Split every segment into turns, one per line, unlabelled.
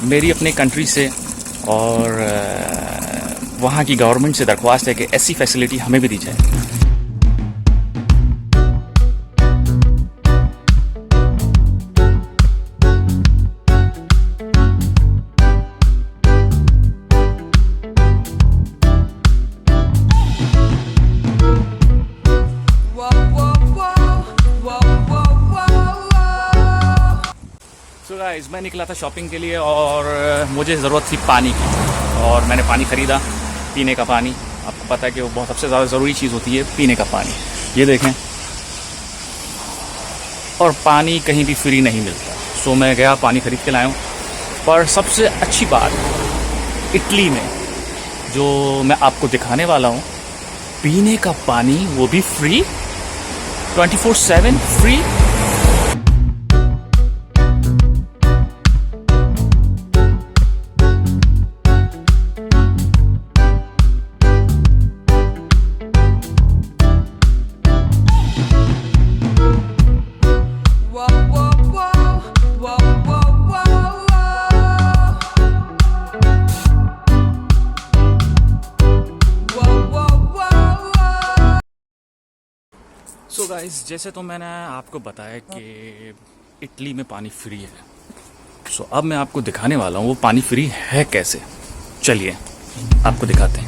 मेरी अपने कंट्री से और वहाँ की गवर्नमेंट से दरख्वास्त है कि ऐसी फैसिलिटी हमें भी दी जाए। सो गाइस, मैं निकला था शॉपिंग के लिए और मुझे ज़रूरत थी पानी की, और मैंने पानी ख़रीदा, पीने का पानी। आपको पता है कि वो बहुत सबसे ज़्यादा ज़रूरी चीज़ होती है, पीने का पानी। ये देखें, और पानी कहीं भी फ्री नहीं मिलता। सो मैं गया, पानी ख़रीद के लाया हूँ। पर सबसे अच्छी बात, इटली में जो मैं आपको दिखाने वाला हूँ, पीने का पानी वो भी फ्री, 24/7 फ्री। सो गाइस, जैसे तो मैंने आपको बताया कि इटली में पानी फ्री है। सो अब मैं आपको दिखाने वाला हूँ वो पानी फ्री है कैसे। चलिए आपको दिखाते हैं।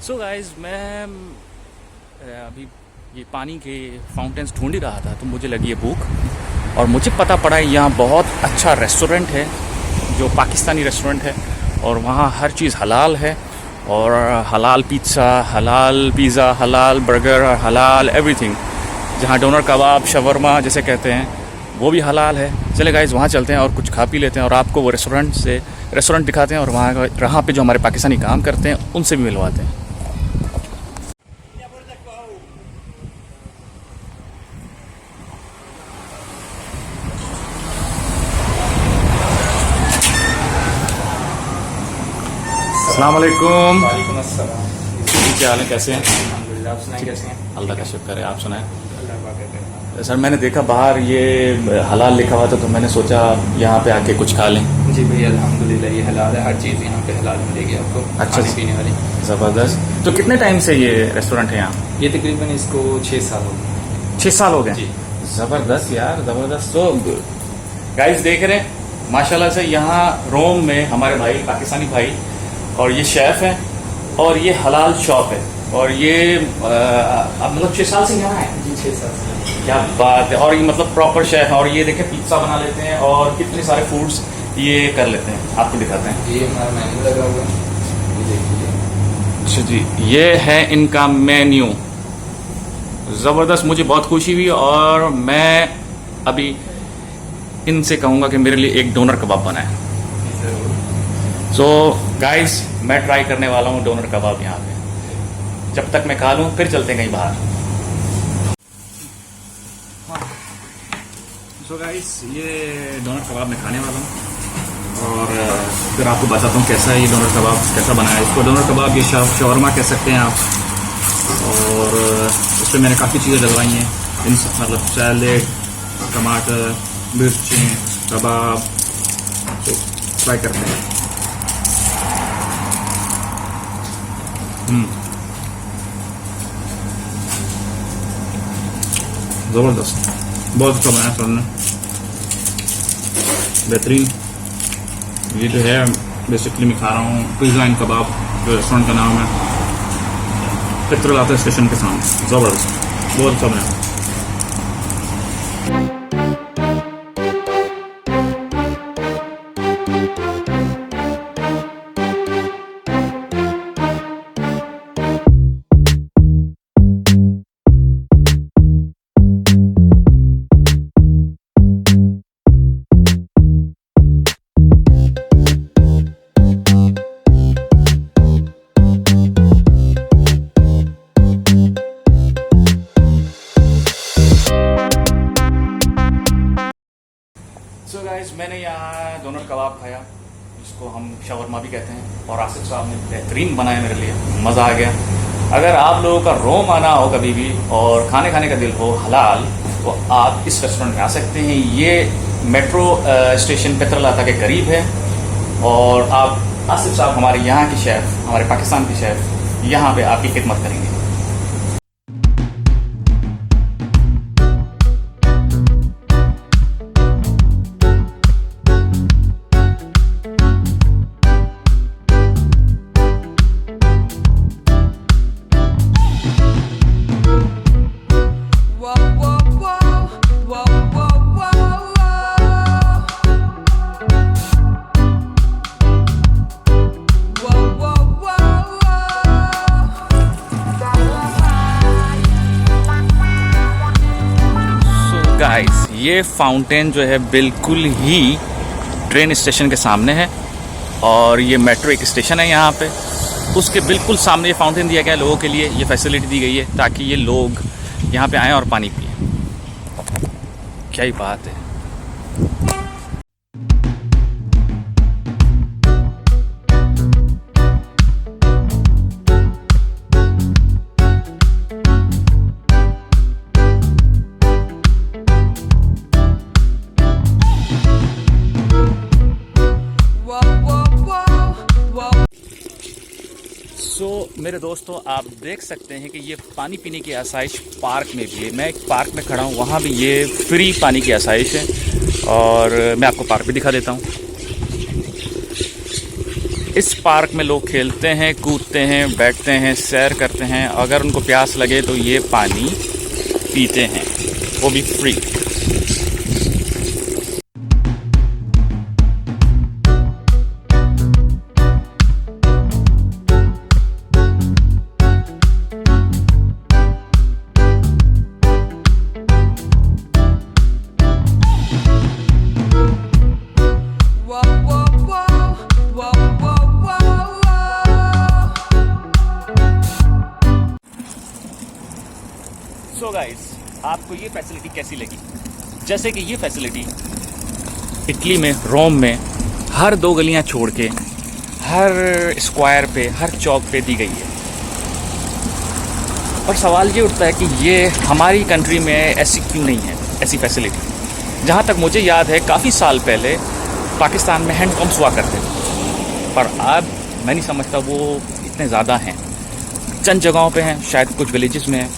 सो गाइस, मैं अभी ये पानी के फाउंटेन्स ढूंढ ही रहा था, तो मुझे लगी ये भूख, और मुझे पता पड़ा यहाँ बहुत अच्छा रेस्टोरेंट है जो पाकिस्तानी रेस्टोरेंट है, और वहाँ हर चीज़ हलाल है, और हलाल पिज़्ज़ा, हलाल पिज़्ज़ा, हलाल बर्गर, हलाल एवरीथिंग। जहाँ डोनर कबाब, शवरमा जैसे कहते हैं, वो भी हलाल है। चले गाइस, वहाँ चलते हैं और कुछ खा पी लेते हैं, और आपको वो रेस्टोरेंट दिखाते हैं, और वहाँ पे जो हमारे पाकिस्तानी काम करते हैं उनसे भी मिलवाते हैं। अस्सलाम वालेकुम।
वालेकुम अस्सलाम।
जी, क्या हाल है, कैसे हैं?
अल्हम्दुलिल्लाह, आप सुनाएं कैसे हैं?
अल्लाह का शुक्र है, आप सुनाएं।
अल्लाह पाक का करम।
सर, मैंने देखा बाहर ये हलाल लिखा हुआ था, तो मैंने सोचा यहाँ पे आके कुछ खा लें।
जी भैया, अल्हम्दुलिल्लाह ये हलाल है, हर चीज़ यहाँ पे हलाल मिलेगी आपको।
अच्छा,
खाने पीने वाली।
ज़बरदस्त। तो कितने टाइम से ये रेस्टोरेंट है यहाँ?
ये तकरीबन इसको 6 साल हो गए।
6 साल हो गए।
जी।
ज़बरदस्त यार, ज़बरदस्त। तो गाइस देख रहे हैं माशाल्लाह से, यहाँ रोम में हमारे भाई, पाकिस्तानी भाई, और ये शेफ़ हैं, और ये हलाल शॉप है, और ये अब मतलब 6 साल से यहाँ है।
जी 6 साल से।
क्या बात है। और ये मतलब प्रॉपर शेफ है, और ये देखें पिज्ज़ा बना लेते हैं, और कितने सारे फूड्स ये कर लेते हैं। आपको दिखाते हैं।
ये हमारा मेन्यू लगा हुआ है, ये देखिए।
अच्छा जी, ये है इनका मेन्यू। ज़बरदस्त, मुझे बहुत खुशी हुई, और मैं अभी इनसे कहूँगा कि मेरे लिए एक डोनर कबाब बनाएं। सो गाइस, मैं ट्राई करने वाला हूँ डोनर कबाब यहाँ पे। जब तक मैं खा लूँ फिर चलते हैं कहीं बाहर। सो गाइस, ये डोनर कबाब मैं खाने वाला हूँ, और फिर आपको बताता हूँ कैसा है ये डोनर कबाब, कैसा बना है। इसको डोनर कबाब, ये शवरमा कह सकते हैं आप। और इस पर मैंने काफ़ी चीज़ें डलवाई हैं, मतलब सैलेड, टमाटर, मिर्चें, कबाब। तो ट्राई करते हैं। ज़बरदस्त, बहुत अच्छा बनाया सर ने, बेहतरीन। ये जो है बेसिकली मैं खा रहा हूँ पिज़्ज़ा एंड कबाब, जो रेस्टोरेंट का नाम है, पित्रलाता स्टेशन के सामने। ज़बरदस्त, बहुत अच्छा बनाया। मैंने यहाँ डोनर कबाब खाया, जिसको हम शवरमा भी कहते हैं, और आसिफ साहब ने बेहतरीन बनाया मेरे लिए, मज़ा आ गया। अगर आप लोगों का रोम आना हो कभी भी और खाने का दिल हो हलाल, तो आप इस रेस्टोरेंट में आ सकते हैं। ये मेट्रो स्टेशन पेत्रलाता के करीब है, और आप आसिफ साहब हमारे यहाँ के शेफ़, हमारे पाकिस्तान के शेफ़ यहाँ पे आपकी खिदमत करेंगे। गाइस, ये फाउंटेन जो है बिल्कुल ही ट्रेन स्टेशन के सामने है, और ये मेट्रो एक स्टेशन है यहाँ पे, उसके बिल्कुल सामने ये फाउंटेन दिया गया है लोगों के लिए। ये फैसिलिटी दी गई है ताकि ये लोग यहाँ पे आएँ और पानी पिएं। क्या ही बात है। मेरे दोस्तों, आप देख सकते हैं कि ये पानी पीने की आसाइश पार्क में भी है। मैं एक पार्क में खड़ा हूँ, वहाँ भी ये फ्री पानी की आसाइश है, और मैं आपको पार्क भी दिखा देता हूँ। इस पार्क में लोग खेलते हैं, कूदते हैं, बैठते हैं, सैर करते हैं। अगर उनको प्यास लगे तो ये पानी पीते हैं, वो भी फ्री। सो गाइस, आपको ये फैसिलिटी कैसी लगी? जैसे कि ये फैसिलिटी इटली में, रोम में हर 2 गलियां छोड़ के हर स्क्वायर पे, हर चौक पे दी गई है। और सवाल ये उठता है कि ये हमारी कंट्री में ऐसी क्यों नहीं है, ऐसी फैसिलिटी। जहाँ तक मुझे याद है, काफ़ी साल पहले पाकिस्तान में हैंड पंप्स हुआ करते थे, पर अब मैं नहीं समझता वो इतने ज़्यादा हैं। चंद जगहों पे हैं, शायद कुछ विलेजेस में हैं,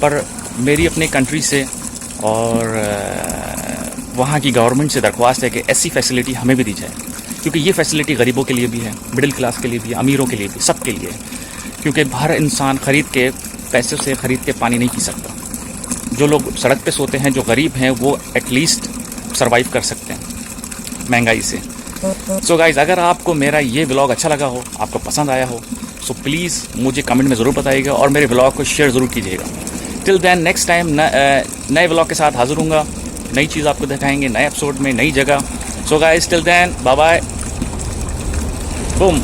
पर मेरी अपने कंट्री से और वहाँ की गवर्नमेंट से दरख्वास्त है कि ऐसी फैसिलिटी हमें भी दी जाए, क्योंकि ये फैसिलिटी गरीबों के लिए भी है, मिडिल क्लास के लिए भी है, अमीरों के लिए भी, सब के लिए है। क्योंकि हर इंसान ख़रीद के, पैसे से ख़रीद के पानी नहीं पी सकता। जो लोग सड़क पे सोते हैं, जो गरीब हैं, वो एटलीस्ट सर्वाइव कर सकते हैं महंगाई से। सो गाइज़, अगर आपको मेरा ये व्लॉग अच्छा लगा हो, आपको पसंद आया हो, सो प्लीज़ मुझे कमेंट में ज़रूर बताइएगा और मेरे व्लॉग को शेयर ज़रूर कीजिएगा। टिल देन, नेक्स्ट टाइम नए व्लॉग के साथ हाज़िर हूँगा, नई चीज़ आपको दिखाएंगे, नए एपिसोड में, नई जगह। So guys, till then, bye bye, boom.